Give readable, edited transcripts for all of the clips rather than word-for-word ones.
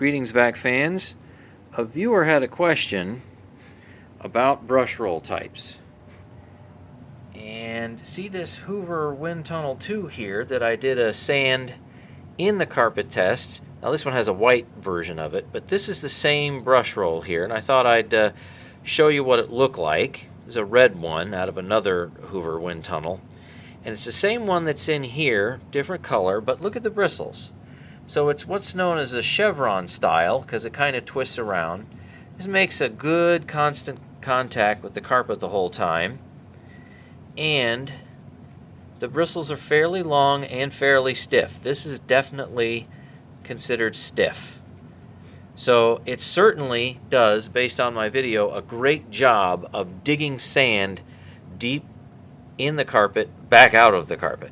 Greetings, VAC fans. A viewer had a question about brush roll types. And see this Hoover Wind Tunnel 2 here that I did a sand in the carpet test. Now this one has a white version of it, but this is the same brush roll here, and I thought I'd show you what it looked like. There's a red one out of another Hoover Wind Tunnel. And it's the same one that's in here, different color, but look at the bristles. So it's what's known as a chevron style because it kind of twists around. This makes a good constant contact with the carpet the whole time. And the bristles are fairly long and fairly stiff. This is definitely considered stiff. So it certainly does, based on my video, a great job of digging sand deep in the carpet, back out of the carpet.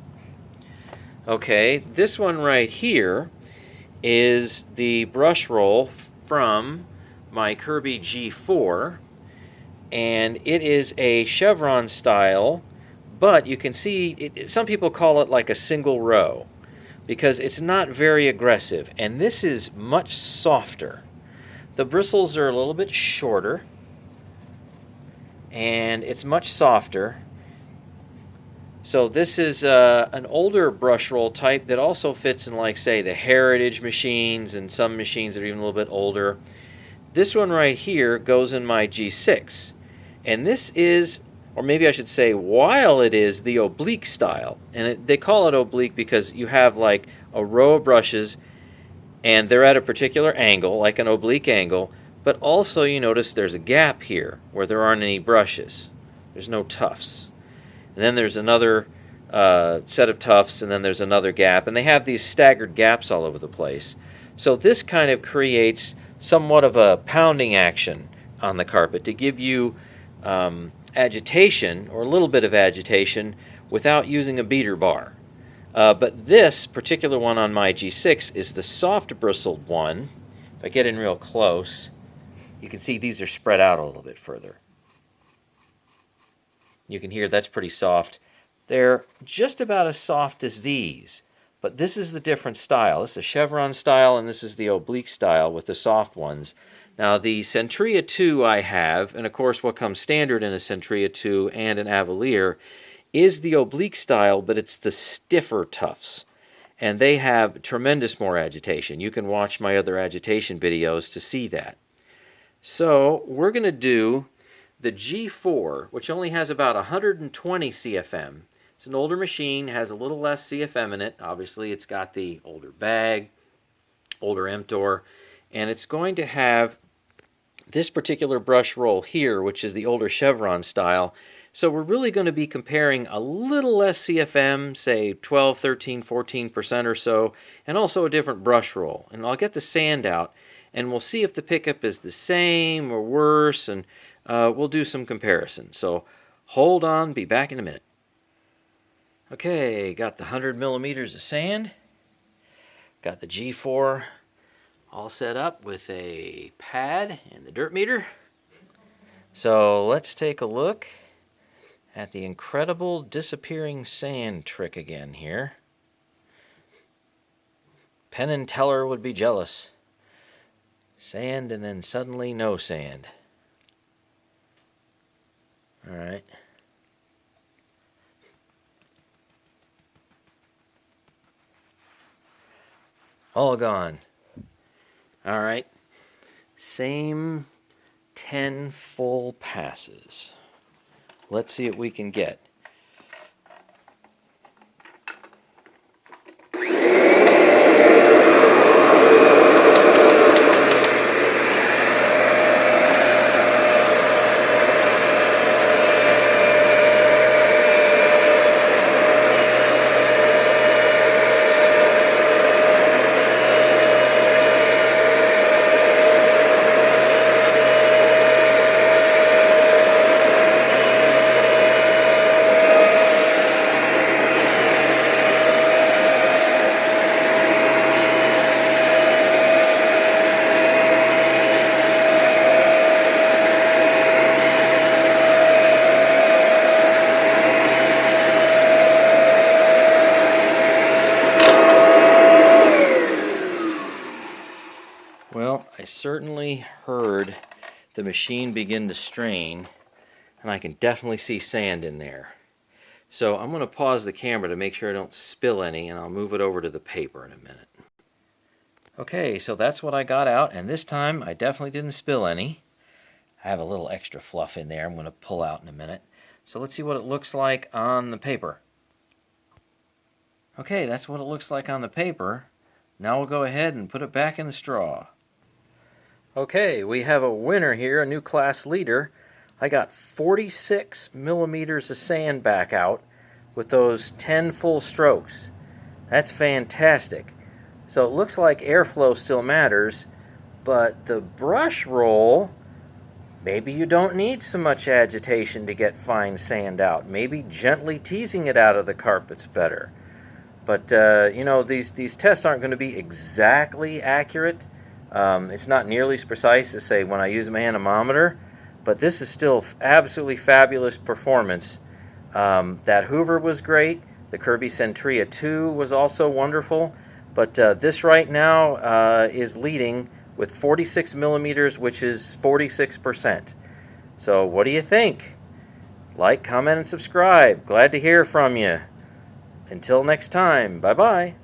Okay, this one right here is the brush roll from my Kirby G4, and it is a chevron style, but you can see some people call it like a single row because it's not very aggressive, and this is much softer. The bristles are a little bit shorter and it's much softer. So this is an older brush roll type that also fits in, like, say, the Heritage machines and some machines that are even a little bit older. This one right here goes in my G6. And this is, or maybe I should say, while it is the oblique style, and they call it oblique because you have like a row of brushes and they're at a particular angle, like an oblique angle, but also you notice there's a gap here where there aren't any brushes. There's no tufts. And then there's another set of tufts, and then there's another gap. And they have these staggered gaps all over the place. So this kind of creates somewhat of a pounding action on the carpet to give you agitation, or a little bit of agitation, without using a beater bar. But this particular one on my G6 is the soft bristled one. If I get in real close, you can see these are spread out a little bit further. You can hear that's pretty soft. They're just about as soft as these, but this is the different style. This is a chevron style, and this is the oblique style with the soft ones. Now the Centria 2 I have, and of course what comes standard in a Centria 2 and an Avalier, is the oblique style, but it's the stiffer tufts. And they have tremendous more agitation. You can watch my other agitation videos to see that. So we're going to do the G4, which only has about 120 CFM. It's an older machine, has a little less CFM in it. Obviously, it's got the older bag, older emptor, and it's going to have this particular brush roll here, which is the older chevron style. So we're really going to be comparing a little less CFM, say 12, 13, 14% or so, and also a different brush roll. And I'll get the sand out, and we'll see if the pickup is the same or worse, and we'll do some comparison. So hold on, be back in a minute. Okay, got the 100 millimeters of sand. Got the G4 all set up with a pad and the dirt meter. So let's take a look at the incredible disappearing sand trick again here. Penn and Teller would be jealous. Sand and then suddenly no sand. All right. All gone. All right. Same 10 full passes. Let's see what we can get. Well, I certainly heard the machine begin to strain, and I can definitely see sand in there. So I'm going to pause the camera to make sure I don't spill any, and I'll move it over to the paper in a minute. Okay, so that's what I got out, and this time I definitely didn't spill any. I have a little extra fluff in there I'm going to pull out in a minute. So let's see what it looks like on the paper. Okay, that's what it looks like on the paper. Now we'll go ahead and put it back in the straw. Okay, we have a winner here, a new class leader. I got 46 millimeters of sand back out with those 10 full strokes. That's fantastic. So it looks like airflow still matters, but the brush roll, maybe you don't need so much agitation to get fine sand out. Maybe gently teasing it out of the carpet's better. But, you know, these tests aren't going to be exactly accurate. It's not nearly as precise as, say, when I use my anemometer, but this is still absolutely fabulous performance. That Hoover was great. The Kirby Centria 2 was also wonderful. But this right now is leading with 46 millimeters, which is 46%. So what do you think? Like, comment, and subscribe. Glad to hear from you. Until next time, bye-bye.